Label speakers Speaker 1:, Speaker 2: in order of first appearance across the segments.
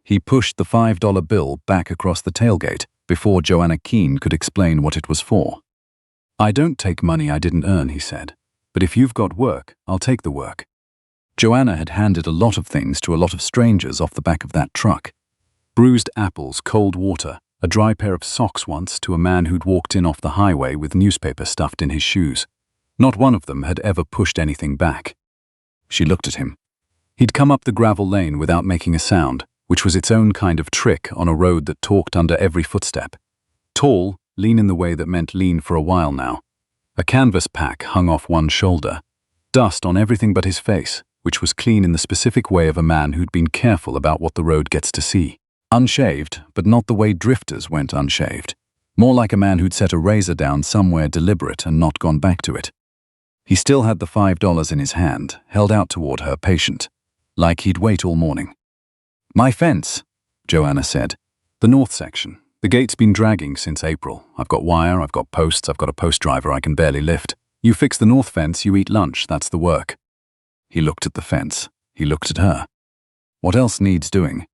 Speaker 1: He pushed the $5 bill back across the tailgate before Joanna Keene could explain what it was for. "I don't take money I didn't earn," he said. "But if you've got work, I'll take the work." Joanna had handed a lot of things to a lot of strangers off the back of that truck. Bruised apples, cold water, a dry pair of socks once to a man who'd walked in off the highway with newspaper stuffed in his shoes. Not one of them had ever pushed anything back. She looked at him. He'd come up the gravel lane without making a sound, which was its own kind of trick on a road that talked under every footstep. Tall, lean in the way that meant lean for a while now. A canvas pack hung off one shoulder. Dust on everything but his face, which was clean in the specific way of a man who'd been careful about what the road gets to see. Unshaved, but not the way drifters went unshaved. More like a man who'd set a razor down somewhere deliberate and not gone back to it. He still had the $5 in his hand, held out toward her, patient, like he'd wait all morning. "My fence," Joanna said. "The north section. The gate's been dragging since April. I've got wire, I've got posts, I've got a post driver I can barely lift. You fix the north fence, you eat lunch, that's the work." He looked at the fence. He looked at her. "What else needs doing?"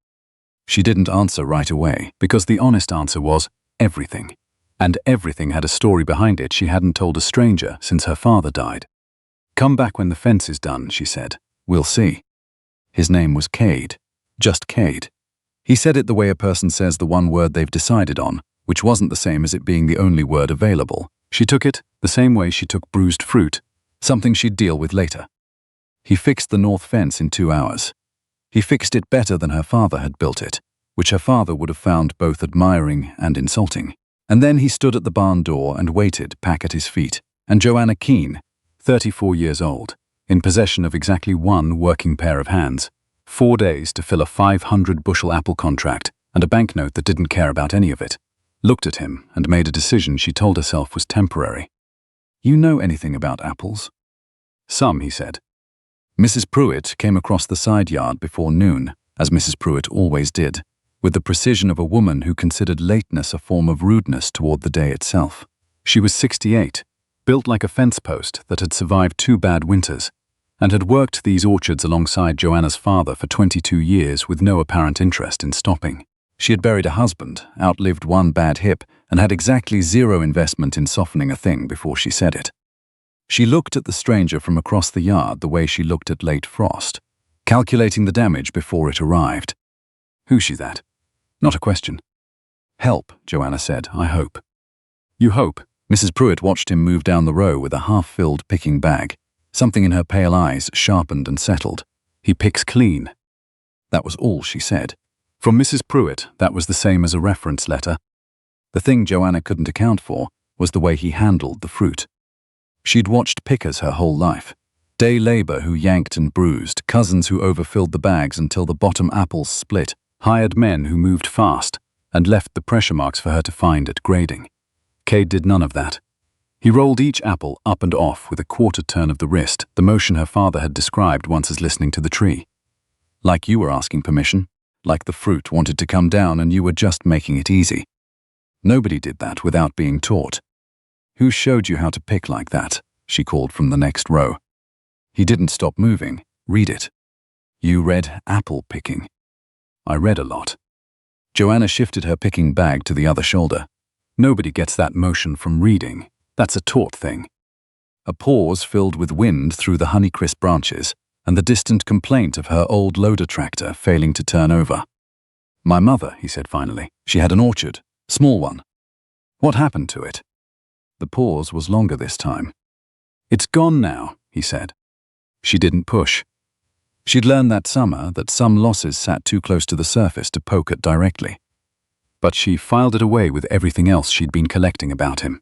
Speaker 1: She didn't answer right away, because the honest answer was everything. And everything had a story behind it she hadn't told a stranger since her father died. "Come back when the fence is done," she said. "We'll see." His name was Cade. Just Cade. He said it the way a person says the one word they've decided on, which wasn't the same as it being the only word available. She took it the same way she took bruised fruit, something she'd deal with later. He fixed the north fence in 2 hours. He fixed it better than her father had built it, which her father would have found both admiring and insulting. And then he stood at the barn door and waited, pack at his feet, and Joanna Keene, 34 years old, in possession of exactly one working pair of hands, 4 days to fill a 500-bushel apple contract and a banknote that didn't care about any of it, looked at him and made a decision she told herself was temporary. "You know anything about apples?" "Some," he said. Mrs. Pruitt came across the side yard before noon, as Mrs. Pruitt always did, with the precision of a woman who considered lateness a form of rudeness toward the day itself. She was 68, built like a fence post that had survived 2 bad winters, and had worked these orchards alongside Joanna's father for 22 years with no apparent interest in stopping. She had buried a husband, outlived 1 bad hip, and had exactly 0 investment in softening a thing before she said it. She looked at the stranger from across the yard the way she looked at late frost, calculating the damage before it arrived. "Who's she, that?" "Not a question." "Help," Joanna said, "I hope." "You hope?" Mrs. Pruitt watched him move down the row with a half-filled picking bag. Something in her pale eyes sharpened and settled. "He picks clean." That was all she said. From Mrs. Pruitt, that was the same as a reference letter. The thing Joanna couldn't account for was the way he handled the fruit. She'd watched pickers her whole life. Day labor who yanked and bruised, cousins who overfilled the bags until the bottom apples split, hired men who moved fast and left the pressure marks for her to find at grading. Cade did none of that. He rolled each apple up and off with a quarter turn of the wrist, the motion her father had described once as listening to the tree. Like you were asking permission, like the fruit wanted to come down and you were just making it easy. Nobody did that without being taught. "Who showed you how to pick like that?" she called from the next row. He didn't stop moving. "Read it." "You read apple picking." "I read a lot." Joanna shifted her picking bag to the other shoulder. "Nobody gets that motion from reading. That's a taught thing." A pause filled with wind through the honeycrisp branches and the distant complaint of her old loader tractor failing to turn over. "My mother," he said finally. "She had an orchard. Small one." "What happened to it?" The pause was longer this time. "It's gone now," he said. She didn't push. She'd learned that summer that some losses sat too close to the surface to poke at directly. But she filed it away with everything else she'd been collecting about him.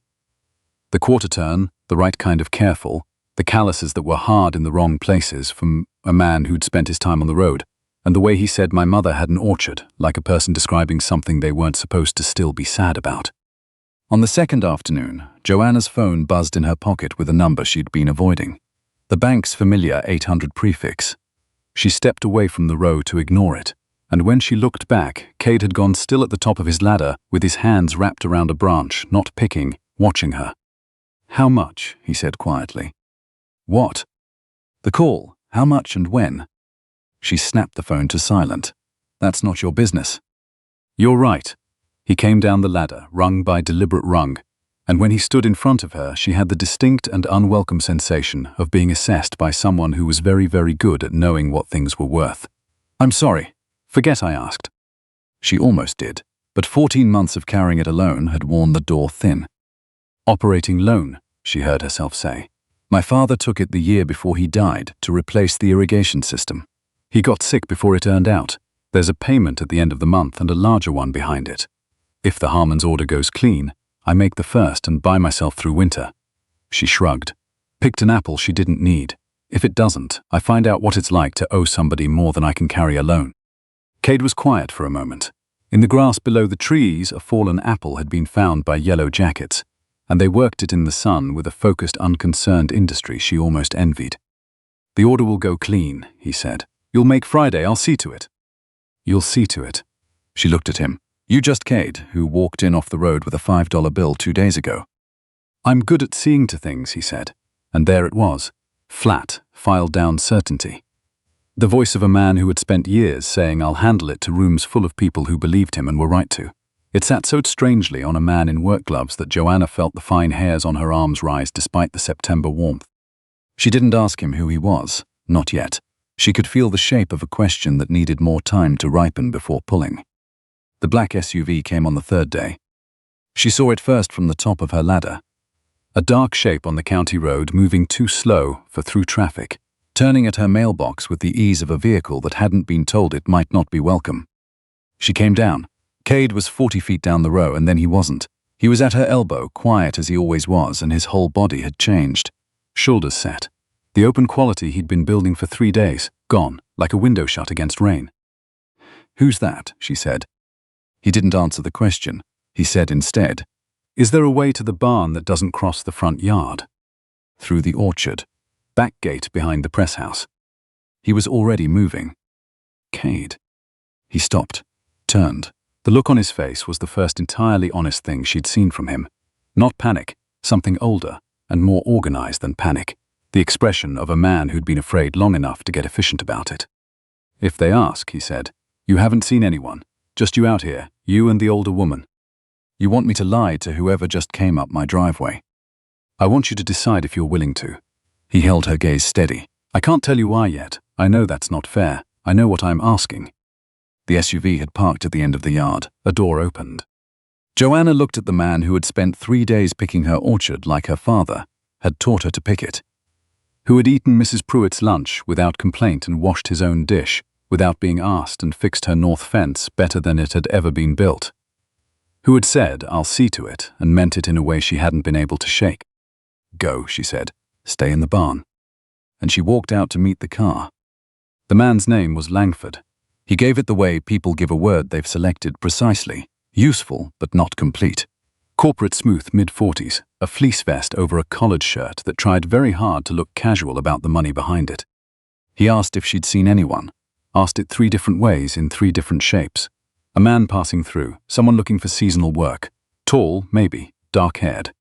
Speaker 1: The quarter turn, the right kind of careful, the calluses that were hard in the wrong places from a man who'd spent his time on the road, and the way he said my mother had an orchard, like a person describing something they weren't supposed to still be sad about. On the second afternoon, Joanna's phone buzzed in her pocket with a number she'd been avoiding. The bank's familiar 800 prefix. She stepped away from the row to ignore it, and when she looked back, Cade had gone still at the top of his ladder with his hands wrapped around a branch, not picking, watching her. "How much?" he said quietly. "What?" "The call. How much and when?" She snapped the phone to silent. That's not your business. You're right. He came down the ladder, rung by deliberate rung, and when he stood in front of her, she had the distinct and unwelcome sensation of being assessed by someone who was very, very good at knowing what things were worth. I'm sorry. Forget I asked. She almost did, but 14 months of carrying it alone had worn the door thin. Operating loan, she heard herself say. My father took it the year before he died to replace the irrigation system. He got sick before it earned out. There's a payment at the end of the month and a larger one behind it. If the Harmon's order goes clean, I make the first and buy myself through winter. She shrugged. Picked an apple she didn't need. If it doesn't, I find out what it's like to owe somebody more than I can carry alone. Cade was quiet for a moment. In the grass below the trees, a fallen apple had been found by yellow jackets, and they worked it in the sun with a focused, unconcerned industry she almost envied. The order will go clean, he said. You'll make Friday, I'll see to it. You'll see to it. She looked at him. You just Cade, who walked in off the road with a $5 bill 2 days ago. I'm good at seeing to things, he said. And there it was. Flat, filed-down certainty. The voice of a man who had spent years saying I'll handle it to rooms full of people who believed him and were right to. It sat so strangely on a man in work gloves that Joanna felt the fine hairs on her arms rise despite the September warmth. She didn't ask him who he was, not yet. She could feel the shape of a question that needed more time to ripen before pulling. The black SUV came on the third day. She saw it first from the top of her ladder. A dark shape on the county road moving too slow for through traffic, turning at her mailbox with the ease of a vehicle that hadn't been told it might not be welcome. She came down. Cade was 40 feet down the row and then he wasn't. He was at her elbow, quiet as he always was, and his whole body had changed. Shoulders set. The open quality he'd been building for 3 days, gone, like a window shut against rain. Who's that? She said. He didn't answer the question. He said instead, Is there a way to the barn that doesn't cross the front yard? Through the orchard. Back gate behind the press house. He was already moving. Cade. He stopped, turned. The look on his face was the first entirely honest thing she'd seen from him. Not panic, something older and more organized than panic. The expression of a man who'd been afraid long enough to get efficient about it. If they ask, he said, you haven't seen anyone. Just you out here, you and the older woman. You want me to lie to whoever just came up my driveway. I want you to decide if you're willing to. He held her gaze steady. I can't tell you why yet. I know that's not fair. I know what I'm asking. The SUV had parked at the end of the yard. A door opened. Joanna looked at the man who had spent 3 days picking her orchard like her father had taught her to pick it. Who had eaten Mrs. Pruitt's lunch without complaint and washed his own dish without being asked and fixed her north fence better than it had ever been built. Who had said, I'll see to it, and meant it in a way she hadn't been able to shake. Go, she said. Stay in the barn. And she walked out to meet the car. The man's name was Langford. He gave it the way people give a word they've selected precisely, useful but not complete. Corporate smooth mid-40s, a fleece vest over a collared shirt that tried very hard to look casual about the money behind it. He asked if she'd seen anyone, asked it 3 different ways in 3 different shapes. A man passing through, someone looking for seasonal work, tall, maybe, dark-haired.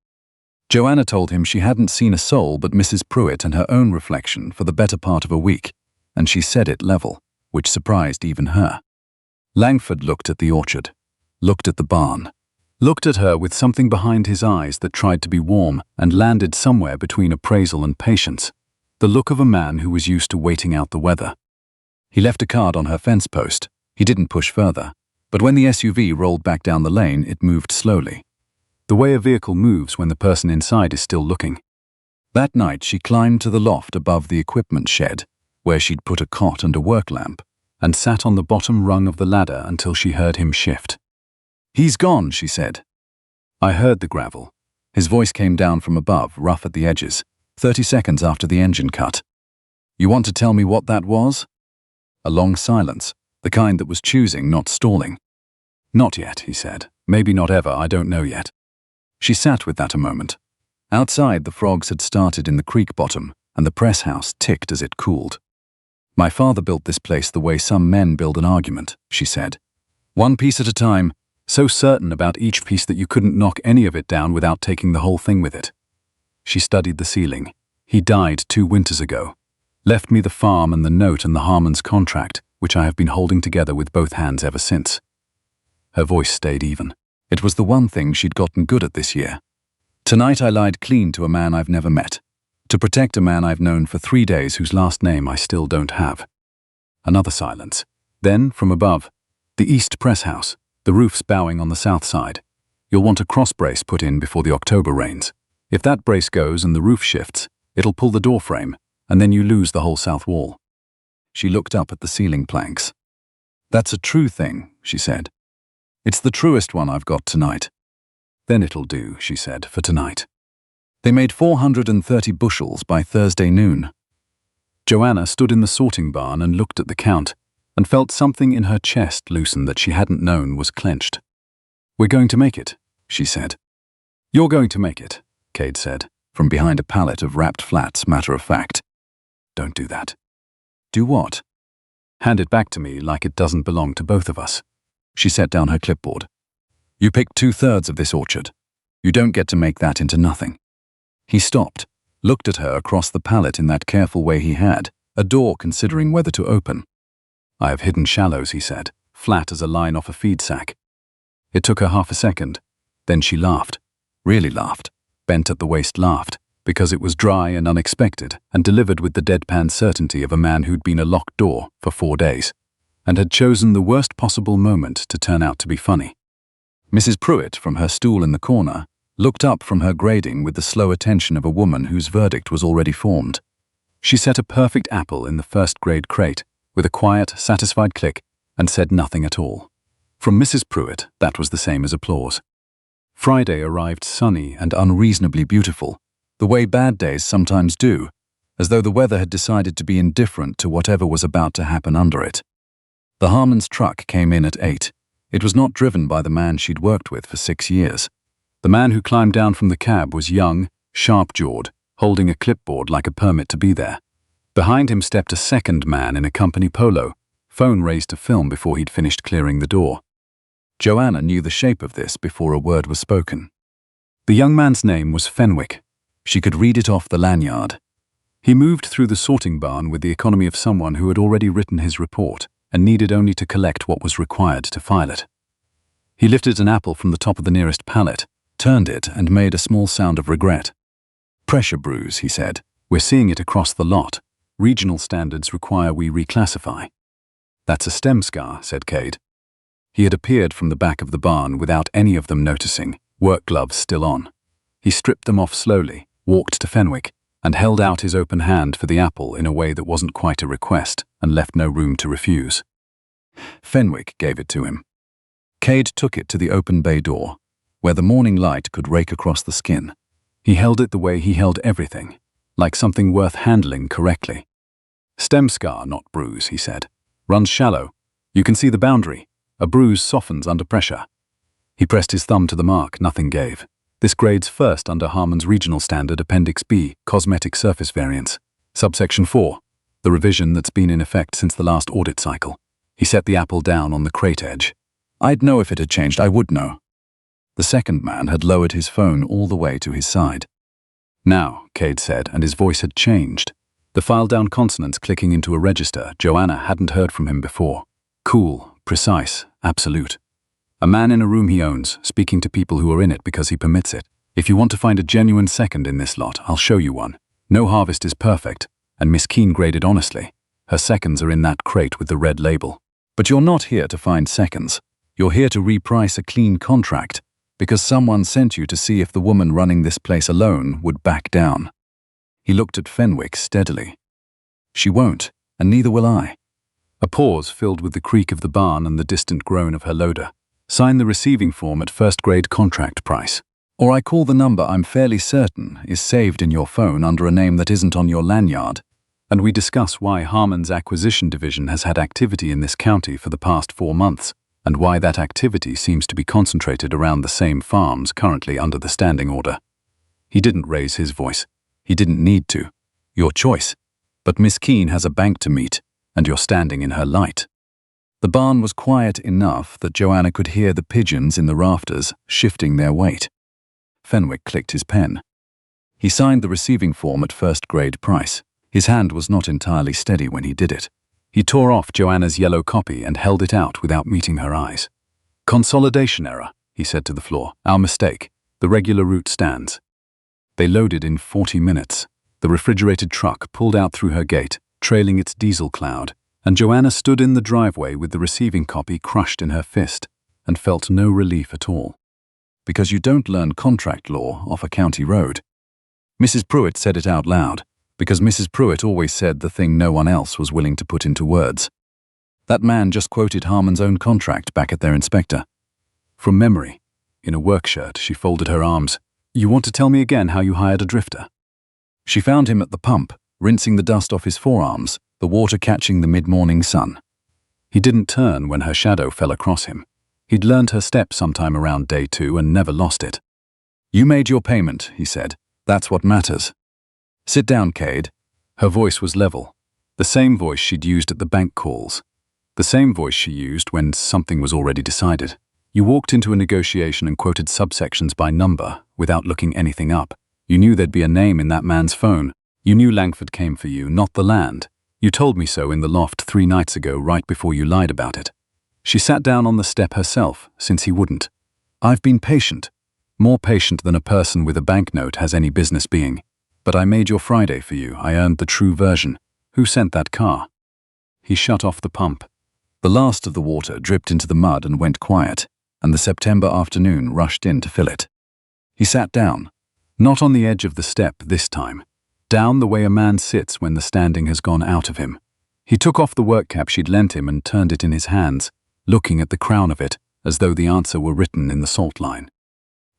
Speaker 1: Joanna told him she hadn't seen a soul but Mrs. Pruitt and her own reflection for the better part of a week, and she said it level, which surprised even her. Langford looked at the orchard, looked at the barn, looked at her with something behind his eyes that tried to be warm and landed somewhere between appraisal and patience, the look of a man who was used to waiting out the weather. He left a card on her fence post. He didn't push further, but when the SUV rolled back down the lane, it moved slowly. The way a vehicle moves when the person inside is still looking. That night, she climbed to the loft above the equipment shed, where she'd put a cot and a work lamp, and sat on the bottom rung of the ladder until she heard him shift. He's gone, she said. I heard the gravel. His voice came down from above, rough at the edges, 30 seconds after the engine cut. You want to tell me what that was? A long silence, the kind that was choosing, not stalling. Not yet, he said. Maybe not ever, I don't know yet. She sat with that a moment. Outside, the frogs had started in the creek bottom, and the press house ticked as it cooled. My father built this place the way some men build an argument, she said. 1 piece at a time, so certain about each piece that you couldn't knock any of it down without taking the whole thing with it. She studied the ceiling. He died 2 winters ago. Left me the farm and the note and the Harmon's contract, which I have been holding together with both hands ever since. Her voice stayed even. It was the one thing she'd gotten good at this year. Tonight I lied clean to a man I've never met, to protect a man I've known for 3 days whose last name I still don't have. Another silence. Then, from above, the East Press House, the roof's bowing on the south side. You'll want a cross brace put in before the October rains. If that brace goes and the roof shifts, it'll pull the door frame, and then you lose the whole south wall. She looked up at the ceiling planks. That's a true thing, she said. It's the truest one I've got tonight. Then it'll do, she said, for tonight. They made 430 bushels by Thursday noon. Joanna stood in the sorting barn and looked at the count, and felt something in her chest loosen that she hadn't known was clenched. We're going to make it, she said. You're going to make it, Cade said, from behind a pallet of wrapped flats, matter of fact. Don't do that. Do what? Hand it back to me like it doesn't belong to both of us. She set down her clipboard. You picked 2/3 of this orchard. You don't get to make that into nothing. He stopped, looked at her across the pallet in that careful way he had, a door considering whether to open. I have hidden shallows, he said, flat as a line off a feed sack. It took her half a second. Then she laughed. Really laughed. Bent at the waist laughed, because it was dry and unexpected, and delivered with the deadpan certainty of a man who'd been a locked door for 4 days, and had chosen the worst possible moment to turn out to be funny. Mrs. Pruitt, from her stool in the corner, looked up from her grading with the slow attention of a woman whose verdict was already formed. She set a perfect apple in the first-grade crate, with a quiet, satisfied click, and said nothing at all. From Mrs. Pruitt, that was the same as applause. Friday arrived sunny and unreasonably beautiful, the way bad days sometimes do, as though the weather had decided to be indifferent to whatever was about to happen under it. The Harmons' truck came in at 8. It was not driven by the man she'd worked with for 6 years. The man who climbed down from the cab was young, sharp-jawed, holding a clipboard like a permit to be there. Behind him stepped a second man in a company polo, phone raised to film before he'd finished clearing the door. Joanna knew the shape of this before a word was spoken. The young man's name was Fenwick. She could read it off the lanyard. He moved through the sorting barn with the economy of someone who had already written his report and needed only to collect what was required to file it. He lifted an apple from the top of the nearest pallet, turned it, and made a small sound of regret. Pressure bruise, he said. We're seeing it across the lot. Regional standards require we reclassify. That's a stem scar, said Cade. He had appeared from the back of the barn without any of them noticing, work gloves still on. He stripped them off slowly, walked to Fenwick, and held out his open hand for the apple in a way that wasn't quite a request and left no room to refuse. Fenwick gave it to him. Cade took it to the open bay door, where the morning light could rake across the skin. He held it the way he held everything, like something worth handling correctly. Stem scar, not bruise, he said. Runs shallow. You can see the boundary. A bruise softens under pressure. He pressed his thumb to the mark, nothing gave. This grades first under Harmon's Regional Standard Appendix B, Cosmetic Surface Variance. Subsection 4, the revision that's been in effect since the last audit cycle. He set the apple down on the crate edge. I'd know if it had changed, I would know. The second man had lowered his phone all the way to his side. Now, Cade said, and his voice had changed. The filed-down consonants clicking into a register Joanna hadn't heard from him before. Cool, precise, absolute. A man in a room he owns, speaking to people who are in it because he permits it. If you want to find a genuine second in this lot, I'll show you one. No harvest is perfect, and Miss Keene graded honestly. Her seconds are in that crate with the red label. But you're not here to find seconds. You're here to reprice a clean contract, because someone sent you to see if the woman running this place alone would back down. He looked at Fenwick steadily. She won't, and neither will I. A pause filled with the creak of the barn and the distant groan of her loader. Sign the receiving form at first-grade contract price. Or I call the number I'm fairly certain is saved in your phone under a name that isn't on your lanyard, and we discuss why Harmon's acquisition division has had activity in this county for the past 4 months, and why that activity seems to be concentrated around the same farms currently under the standing order. He didn't raise his voice. He didn't need to. Your choice. But Miss Keene has a bank to meet, and you're standing in her light. The barn was quiet enough that Joanna could hear the pigeons in the rafters shifting their weight. Fenwick clicked his pen. He signed the receiving form at first-grade price. His hand was not entirely steady when he did it. He tore off Joanna's yellow copy and held it out without meeting her eyes. "Consolidation error," he said to the floor. "Our mistake. The regular route stands." They loaded in 40 minutes. The refrigerated truck pulled out through her gate, trailing its diesel cloud, and Joanna stood in the driveway with the receiving copy crushed in her fist and felt no relief at all. Because you don't learn contract law off a county road. Mrs. Pruitt said it out loud, because Mrs. Pruitt always said the thing no one else was willing to put into words. That man just quoted Harmon's own contract back at their inspector. From memory, in a work shirt, she folded her arms. "You want to tell me again how you hired a drifter?" She found him at the pump, rinsing the dust off his forearms, the water catching the mid-morning sun. He didn't turn when her shadow fell across him. He'd learned her step sometime around day 2 and never lost it. "You made your payment," he said. "That's what matters. Sit down, Cade." Her voice was level, the same voice she'd used at the bank calls, the same voice she used when something was already decided. "You walked into a negotiation and quoted subsections by number without looking anything up. You knew there'd be a name in that man's phone. You knew Langford came for you, not the land. You told me so in the loft 3 nights ago, right before you lied about it." She sat down on the step herself, since he wouldn't. "I've been patient. More patient than a person with a banknote has any business being. But I made your Friday for you. I earned the true version. Who sent that car?" He shut off the pump. The last of the water dripped into the mud and went quiet, and the September afternoon rushed in to fill it. He sat down, not on the edge of the step this time, down the way a man sits when the standing has gone out of him. He took off the work cap she'd lent him and turned it in his hands, looking at the crown of it as though the answer were written in the salt line.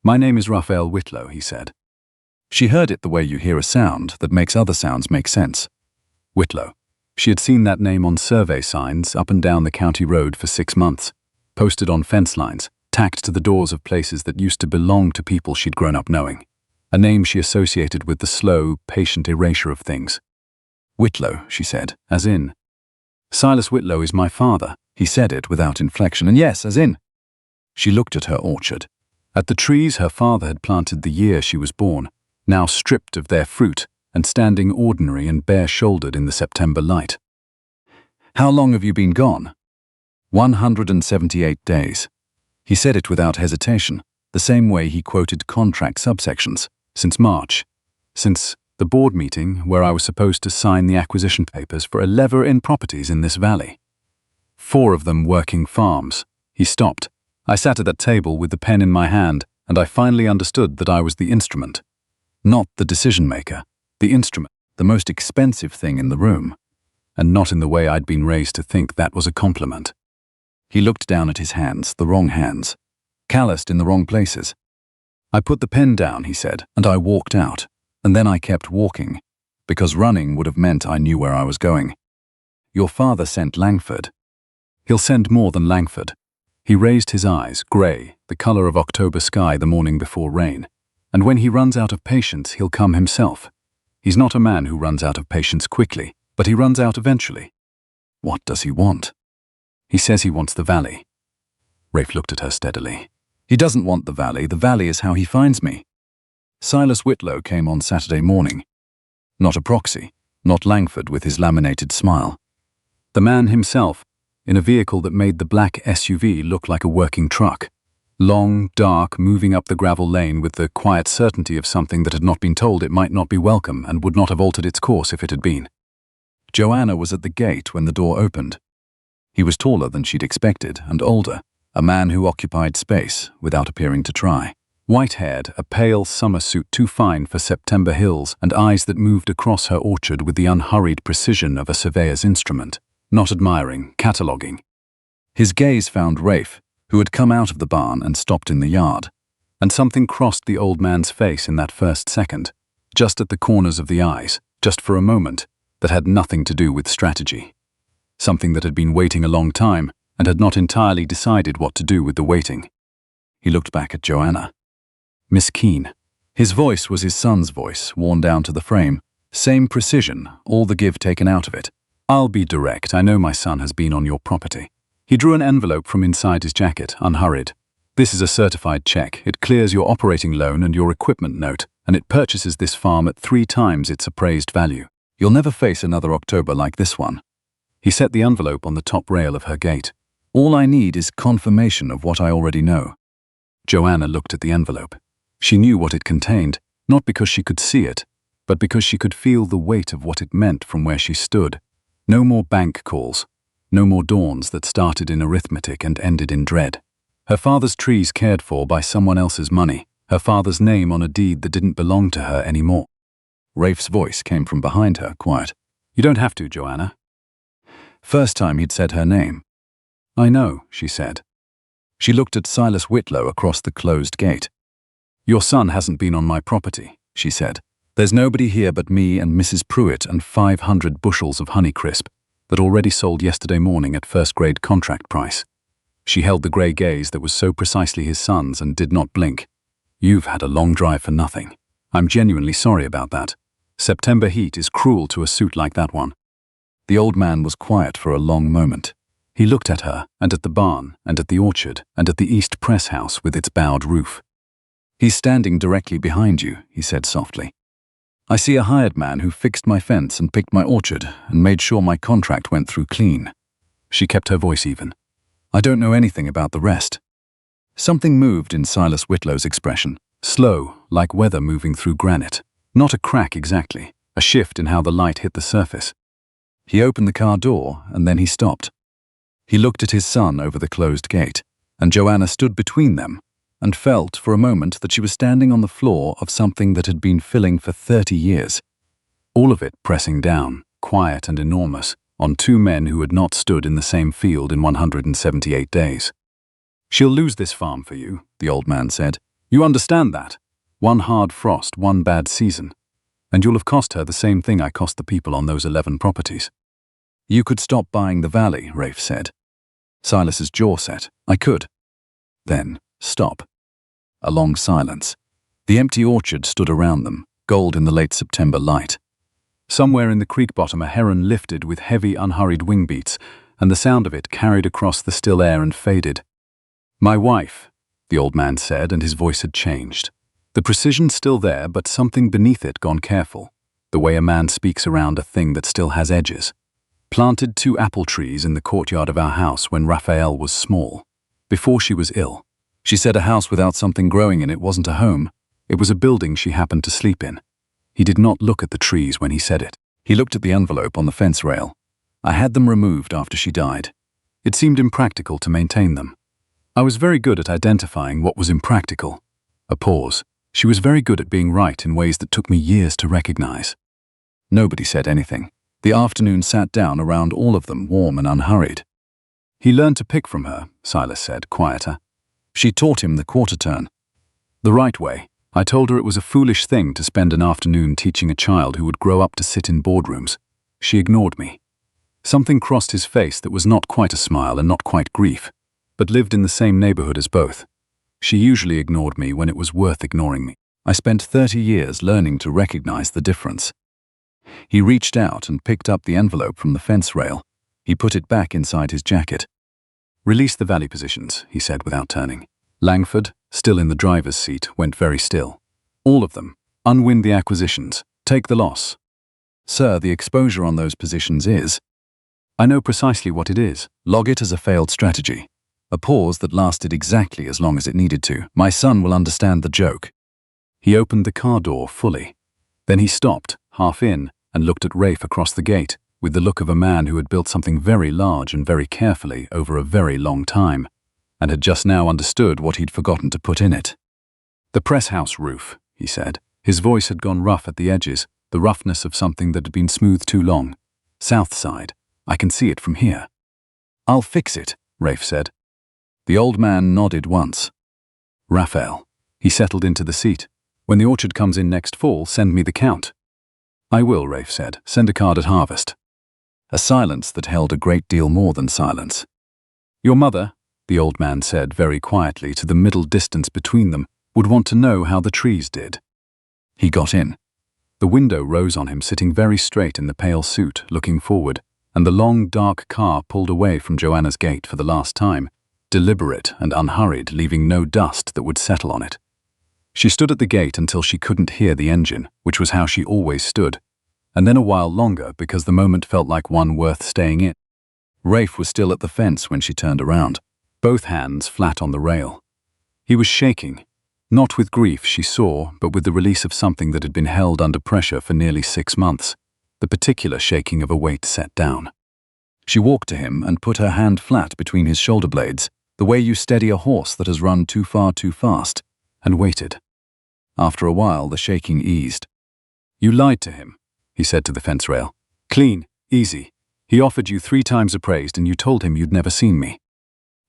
Speaker 1: "My name is Raphael Whitlow," he said. She heard it the way you hear a sound that makes other sounds make sense. Whitlow. She had seen that name on survey signs up and down the county road for 6 months, posted on fence lines, tacked to the doors of places that used to belong to people she'd grown up knowing. A name she associated with the slow, patient erasure of things. "Whitlow," she said, "as in." "Silas Whitlow is my father." He said it without inflection, "and yes, as in." She looked at her orchard, at the trees her father had planted the year she was born, now stripped of their fruit and standing ordinary and bare-shouldered in the September light. "How long have you been gone?" 178 days. He said it without hesitation, the same way he quoted contract subsections. "Since March. Since the board meeting where I was supposed to sign the acquisition papers for 11 properties in this valley. 4 of them working farms." He stopped. "I sat at that table with the pen in my hand, and I finally understood that I was the instrument. Not the decision-maker, the instrument, the most expensive thing in the room, and not in the way I'd been raised to think that was a compliment." He looked down at his hands, the wrong hands, calloused in the wrong places. "I put the pen down," he said, "and I walked out, and then I kept walking, because running would have meant I knew where I was going. Your father sent Langford. He'll send more than Langford." He raised his eyes, grey, the colour of October sky the morning before rain. "And when he runs out of patience, he'll come himself. He's not a man who runs out of patience quickly, but he runs out eventually." "What does he want?" "He says he wants the valley." Rafe looked at her steadily. "He doesn't want the valley is how he finds me." Silas Whitlow came on Saturday morning. Not a proxy, not Langford with his laminated smile. The man himself, in a vehicle that made the black SUV look like a working truck. Long, dark, moving up the gravel lane with the quiet certainty of something that had not been told it might not be welcome and would not have altered its course if it had been. Joanna was at the gate when the door opened. He was taller than she'd expected and older, a man who occupied space without appearing to try. White-haired, a pale summer suit too fine for September hills, and eyes that moved across her orchard with the unhurried precision of a surveyor's instrument, not admiring, cataloguing. His gaze found Rafe, who had come out of the barn and stopped in the yard, and something crossed the old man's face in that first second, just at the corners of the eyes, just for a moment, that had nothing to do with strategy. Something that had been waiting a long time and had not entirely decided what to do with the waiting. He looked back at Joanna. "Miss Keene." His voice was his son's voice, worn down to the frame. Same precision, all the give taken out of it. "I'll be direct. I know my son has been on your property." He drew an envelope from inside his jacket, unhurried. "This is a certified check. It clears your operating loan and your equipment note, and it purchases this farm at 3 times its appraised value. You'll never face another October like this one." He set the envelope on the top rail of her gate. All I need is confirmation of what I already know. Joanna looked at the envelope. She knew what it contained, not because she could see it, but because she could feel the weight of what it meant from where she stood. No more bank calls. No more dawns that started in arithmetic and ended in dread. Her father's trees cared for by someone else's money. Her father's name on a deed that didn't belong to her anymore. Rafe's voice came from behind her, quiet. You don't have to, Joanna. First time he'd said her name. I know, she said. She looked at Silas Whitlow across the closed gate. Your son hasn't been on my property, she said. There's nobody here but me and Mrs. Pruitt and 500 bushels of Honeycrisp that already sold yesterday morning at first-grade contract price. She held the grey gaze that was so precisely his son's and did not blink. You've had a long drive for nothing. I'm genuinely sorry about that. September heat is cruel to a suit like that one. The old man was quiet for a long moment. He looked at her, and at the barn, and at the orchard, and at the East Press House with its bowed roof. He's standing directly behind you, he said softly. I see a hired man who fixed my fence and picked my orchard and made sure my contract went through clean. She kept her voice even. I don't know anything about the rest. Something moved in Silas Whitlow's expression, slow, like weather moving through granite. Not a crack exactly, a shift in how the light hit the surface. He opened the car door, and then he stopped. He looked at his son over the closed gate, and Joanna stood between them, and felt for a moment that she was standing on the floor of something that had been filling for 30 years. All of it pressing down, quiet and enormous, on two men who had not stood in the same field in 178 days. She'll lose this farm for you, the old man said. You understand that? One hard frost, one bad season. And you'll have cost her the same thing I cost the people on those 11 properties. You could stop buying the valley, Rafe said. Silas's jaw set. I could. Then, stop. A long silence. The empty orchard stood around them, gold in the late September light. Somewhere in the creek bottom a heron lifted with heavy, unhurried wing beats, and the sound of it carried across the still air and faded. My wife, the old man said, and his voice had changed. The precision still there, but something beneath it gone careful, the way a man speaks around a thing that still has edges. Planted 2 apple trees in the courtyard of our house when Raphael was small, before she was ill. She said a house without something growing in it wasn't a home. It was a building she happened to sleep in. He did not look at the trees when he said it. He looked at the envelope on the fence rail. I had them removed after she died. It seemed impractical to maintain them. I was very good at identifying what was impractical. A pause. She was very good at being right in ways that took me years to recognize. Nobody said anything. The afternoon sat down around all of them, warm and unhurried. He learned to pick from her, Silas said, quieter. She taught him the quarter turn. The right way. I told her it was a foolish thing to spend an afternoon teaching a child who would grow up to sit in boardrooms. She ignored me. Something crossed his face that was not quite a smile and not quite grief, but lived in the same neighborhood as both. She usually ignored me when it was worth ignoring me. I spent 30 years learning to recognize the difference. He reached out and picked up the envelope from the fence rail. He put it back inside his jacket. Release the valley positions, he said without turning. Langford, still in the driver's seat, went very still. All of them. Unwind the acquisitions. Take the loss. Sir, the exposure on those positions is... I know precisely what it is. Log it as a failed strategy. A pause that lasted exactly as long as it needed to. My son will understand the joke. He opened the car door fully. Then he stopped, half in, and looked at Rafe across the gate, with the look of a man who had built something very large and very carefully over a very long time, and had just now understood what he'd forgotten to put in it. The press house roof, he said. His voice had gone rough at the edges, the roughness of something that had been smoothed too long. South side. I can see it from here. I'll fix it, Rafe said. The old man nodded once. Raphael. He settled into the seat. When the orchard comes in next fall, send me the count. I will, Rafe said. Send a card at harvest. A silence that held a great deal more than silence. Your mother, the old man said very quietly to the middle distance between them, would want to know how the trees did. He got in. The window rose on him sitting very straight in the pale suit, looking forward, and the long, dark car pulled away from Joanna's gate for the last time, deliberate and unhurried, leaving no dust that would settle on it. She stood at the gate until she couldn't hear the engine, which was how she always stood, and then a while longer because the moment felt like one worth staying in. Rafe was still at the fence when she turned around, both hands flat on the rail. He was shaking, not with grief, she saw, but with the release of something that had been held under pressure for nearly 6 months, the particular shaking of a weight set down. She walked to him and put her hand flat between his shoulder blades, the way you steady a horse that has run too far too fast, and waited. After a while, the shaking eased. "You lied to him," he said to the fence rail. "Clean, easy. He offered you 3 times appraised and you told him you'd never seen me."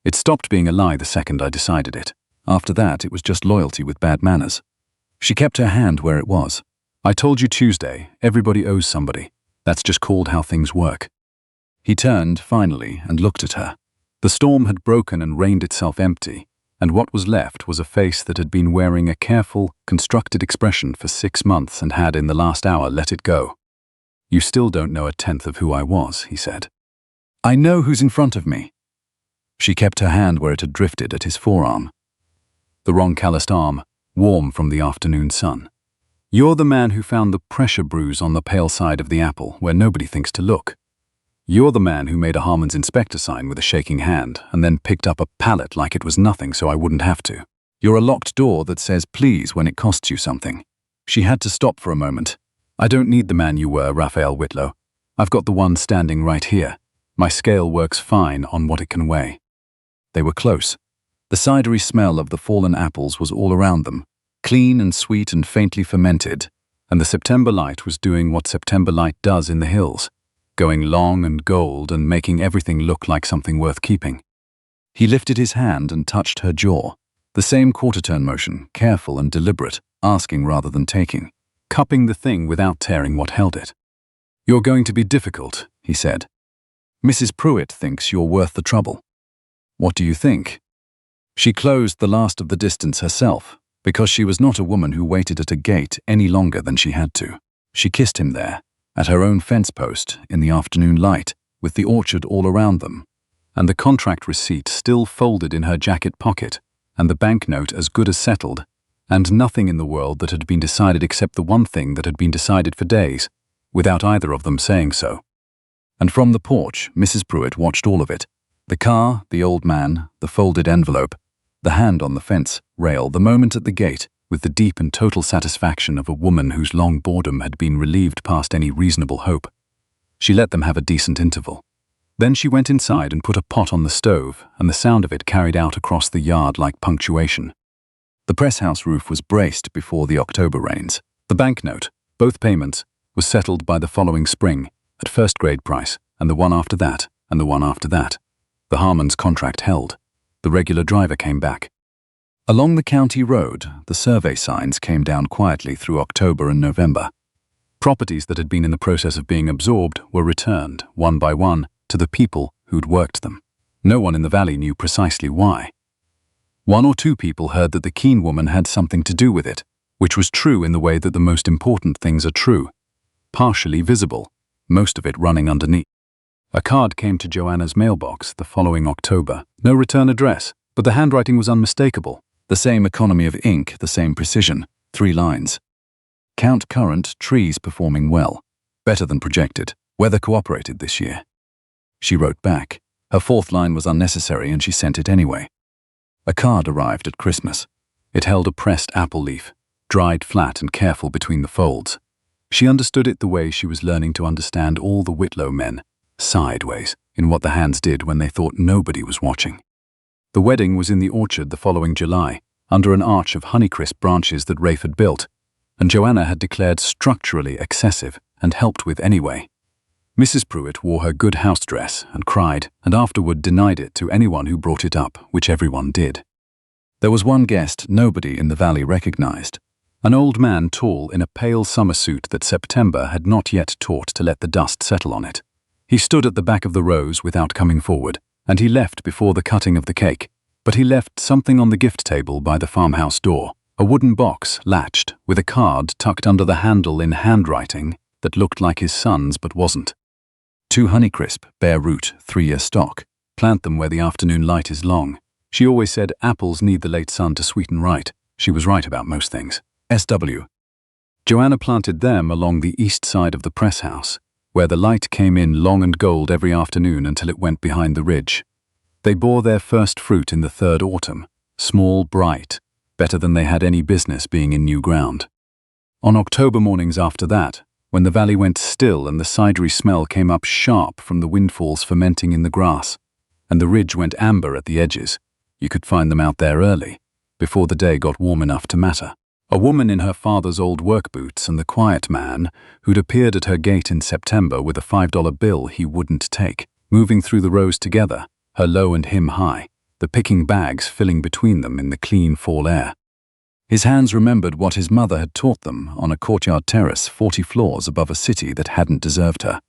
Speaker 1: It stopped being a lie the second I decided it. After that, it was just loyalty with bad manners. She kept her hand where it was. "I told you Tuesday, everybody owes somebody. That's just called how things work." He turned, finally, and looked at her. The storm had broken and rained itself empty, and what was left was a face that had been wearing a careful, constructed expression for 6 months and had in the last hour let it go. "You still don't know 1/10 of who I was," he said. "I know who's in front of me." She kept her hand where it had drifted at his forearm. The wrong calloused arm, warm from the afternoon sun. "You're the man who found the pressure bruise on the pale side of the apple where nobody thinks to look. You're the man who made a Harmon's inspector sign with a shaking hand and then picked up a pallet like it was nothing so I wouldn't have to. You're a locked door that says please when it costs you something." She had to stop for a moment. "I don't need the man you were, Raphael Whitlow. I've got the one standing right here. My scale works fine on what it can weigh." They were close. The cidery smell of the fallen apples was all around them, clean and sweet and faintly fermented, and the September light was doing what September light does in the hills, going long and gold and making everything look like something worth keeping. He lifted his hand and touched her jaw, the same quarter-turn motion, careful and deliberate, asking rather than taking, cupping the thing without tearing what held it. "You're going to be difficult," he said. "Mrs. Pruitt thinks you're worth the trouble." "What do you think?" She closed the last of the distance herself, because she was not a woman who waited at a gate any longer than she had to. She kissed him there, at her own fence post, in the afternoon light, with the orchard all around them, and the contract receipt still folded in her jacket pocket, and the banknote as good as settled, and nothing in the world that had been decided except the one thing that had been decided for days, without either of them saying so. And from the porch, Mrs. Pruitt watched all of it. The car, the old man, the folded envelope, the hand on the fence rail, the moment at the gate, with the deep and total satisfaction of a woman whose long boredom had been relieved past any reasonable hope. She let them have a decent interval. Then she went inside and put a pot on the stove, and the sound of it carried out across the yard like punctuation. The press house roof was braced before the October rains. The banknote, both payments, was settled by the following spring, at first-grade price, and the one after that, and the one after that. The Harmon's contract held. The regular driver came back. Along the county road, the survey signs came down quietly through October and November. Properties that had been in the process of being absorbed were returned, one by one, to the people who'd worked them. No one in the valley knew precisely why. 1 or 2 people heard that the Keene woman had something to do with it, which was true in the way that the most important things are true. Partially visible, most of it running underneath. A card came to Joanna's mailbox the following October. No return address, but the handwriting was unmistakable. The same economy of ink, the same precision. 3 lines. Count current, trees performing well. Better than projected. Weather cooperated this year. She wrote back. Her 4th line was unnecessary and she sent it anyway. A card arrived at Christmas. It held a pressed apple leaf, dried flat and careful between the folds. She understood it the way she was learning to understand all the Whitlow men, sideways, in what the hands did when they thought nobody was watching. The wedding was in the orchard the following July, under an arch of Honeycrisp branches that Rafe had built, and Joanna had declared structurally excessive and helped with anyway. Mrs. Pruitt wore her good house dress and cried, and afterward denied it to anyone who brought it up, which everyone did. There was one guest nobody in the valley recognized, an old man tall in a pale summer suit that September had not yet taught to let the dust settle on it. He stood at the back of the rows without coming forward, and he left before the cutting of the cake, but he left something on the gift table by the farmhouse door, a wooden box latched with a card tucked under the handle in handwriting that looked like his son's but wasn't. 2 Honeycrisp, bare root, 3-year stock. Plant them where the afternoon light is long. She always said apples need the late sun to sweeten right. She was right about most things. SW. Joanna planted them along the east side of the press house, where the light came in long and gold every afternoon until it went behind the ridge. They bore their first fruit in the third autumn, small, bright, better than they had any business being in new ground. On October mornings after that, when the valley went still and the cidery smell came up sharp from the windfalls fermenting in the grass, and the ridge went amber at the edges, you could find them out there early, before the day got warm enough to matter. A woman in her father's old work boots and the quiet man who'd appeared at her gate in September with a $5 bill he wouldn't take, moving through the rows together, her low and him high, the picking bags filling between them in the clean fall air. His hands remembered what his mother had taught them on a courtyard terrace 40 floors above a city that hadn't deserved her.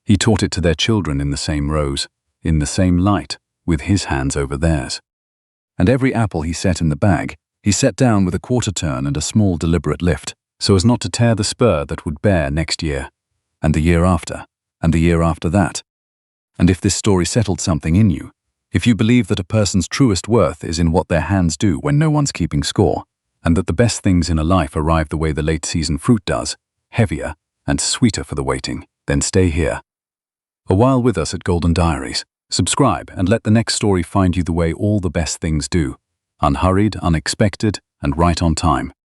Speaker 1: He taught it to their children in the same rows, in the same light, with his hands over theirs. And every apple he set in the bag, he set down with a quarter turn and a small deliberate lift, so as not to tear the spur that would bear next year, and the year after, and the year after that. And if this story settled something in you, if you believe that a person's truest worth is in what their hands do when no one's keeping score, and that the best things in a life arrive the way the late-season fruit does, heavier and sweeter for the waiting, then stay here. A while with us at Golden Diaries. Subscribe and let the next story find you the way all the best things do. Unhurried, unexpected, and right on time.